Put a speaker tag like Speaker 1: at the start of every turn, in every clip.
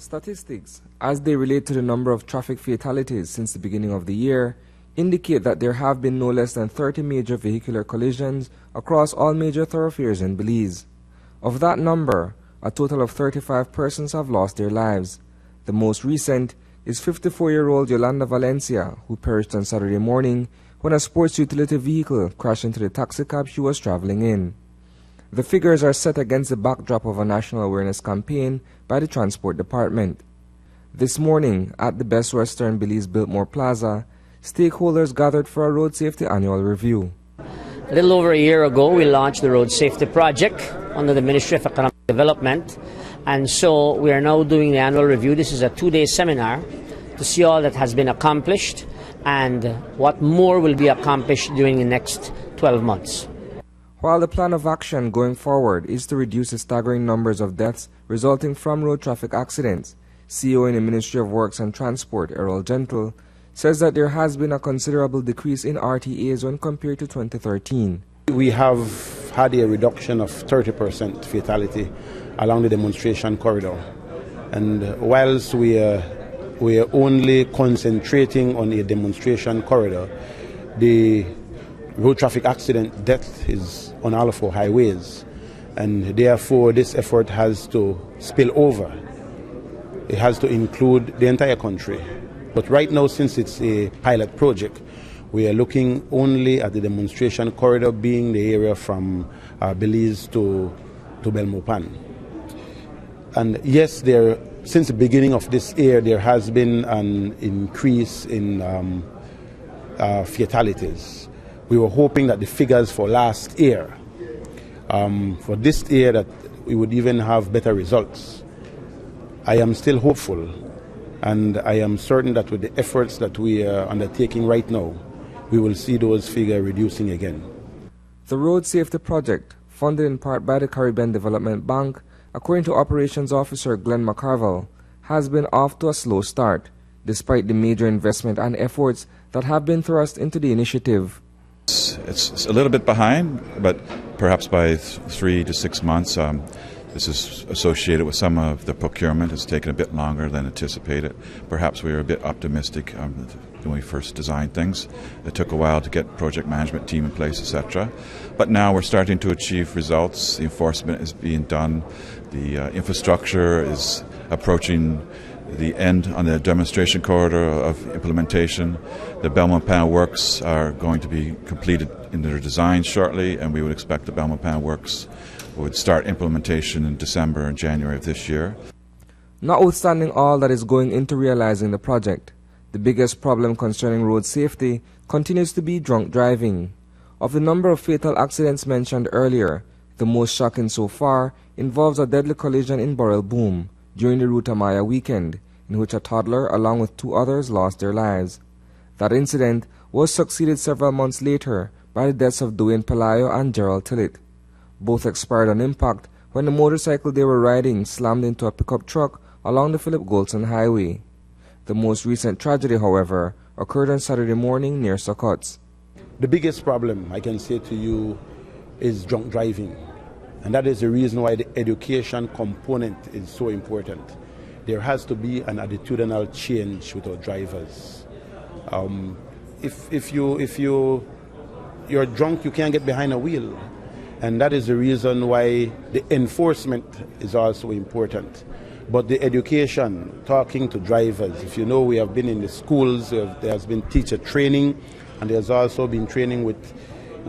Speaker 1: Statistics, as they relate to the number of traffic fatalities since the beginning of the year, indicate that there have been no less than 30 major vehicular collisions across all major thoroughfares in Belize. Of that number, a total of 35 persons have lost their lives. The most recent is 54-year-old Yolanda Valencia, who perished on Saturday morning when a sports utility vehicle crashed into the taxicab she was traveling in. The figures are set against the backdrop of a national awareness campaign by the Transport Department. This morning, at the Best Western Belize Biltmore Plaza, stakeholders gathered for a road safety annual review.
Speaker 2: A little over a year ago, we launched the Road Safety Project under the Ministry of Economic Development, and so we are now doing the annual review. This is a two-day seminar to see all that has been accomplished and what more will be accomplished during the next 12 months.
Speaker 1: While the plan of action going forward is to reduce the staggering numbers of deaths resulting from road traffic accidents, CEO in the Ministry of Works and Transport, Errol Gentle, says that there has been a considerable decrease in RTAs when compared to 2013.
Speaker 3: We have had a reduction of 30% fatality along the demonstration corridor. And whilst we are only concentrating on a demonstration corridor, the road traffic accident death is on all of our highways, and therefore this effort has to spill over. It has to include the entire country. But right now, since it's a pilot project, we are looking only at the demonstration corridor being the area from Belize to Belmopan. And yes, since the beginning of this year, there has been an increase in fatalities. We were hoping that the figures for last year, for this year, that we would even have better results. I am still hopeful, and I am certain that with the efforts that we are undertaking right now, we will see those figures reducing again.
Speaker 1: The Road Safety Project, funded in part by the Caribbean Development Bank, according to Operations Officer Glenn McCarville, has been off to a slow start, despite the major investment and efforts that have been thrust into the initiative.
Speaker 4: It's a little bit behind, but perhaps by 3 to 6 months. This is associated with some of the procurement. It's taken a bit longer than anticipated. Perhaps we were a bit optimistic when we first designed things. It took a while to get project management team in place, etc. But now we're starting to achieve results. The enforcement is being done. The infrastructure is approaching the end on the demonstration corridor of implementation. The Belmopan works are going to be completed in their design shortly, and we would expect the Belmopan works would start implementation in December and January of this year.
Speaker 1: Notwithstanding all that is going into realizing the project, the biggest problem concerning road safety continues to be drunk driving. Of the number of fatal accidents mentioned earlier, the most shocking so far involves a deadly collision in Burrell Boom during the Ruta Maya weekend, in which a toddler along with 2 others lost their lives. That incident was succeeded several months later by the deaths of Dwayne Pelayo and Gerald Tillett. Both expired on impact when the motorcycle they were riding slammed into a pickup truck along the Philip Goldson Highway. The most recent tragedy, however, occurred on Saturday morning near Sokots.
Speaker 3: The biggest problem, I can say to you, is drunk driving. And that is the reason why the education component is so important. There has to be an attitudinal change with our drivers. If you're drunk, you can't get behind a wheel. And that is the reason why the enforcement is also important. But the education, talking to drivers, if you know, we have been in the schools, there has been teacher training, and there's also been training with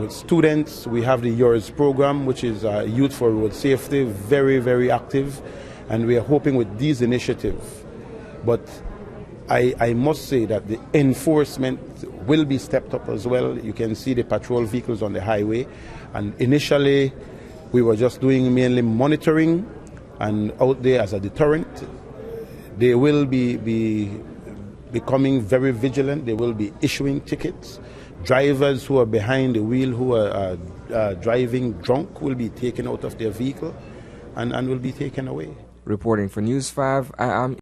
Speaker 3: students. We have the Yours program, which is Youth for Road Safety, very, very active, and we are hoping with these initiatives. But I must say that the enforcement will be stepped up as well. You can see the patrol vehicles on the highway, and initially we were just doing mainly monitoring and out there as a deterrent. They will be becoming very vigilant. They will be issuing tickets. Drivers who are behind the wheel, who are driving drunk, will be taken out of their vehicle and will be taken away.
Speaker 1: Reporting for News 5, I am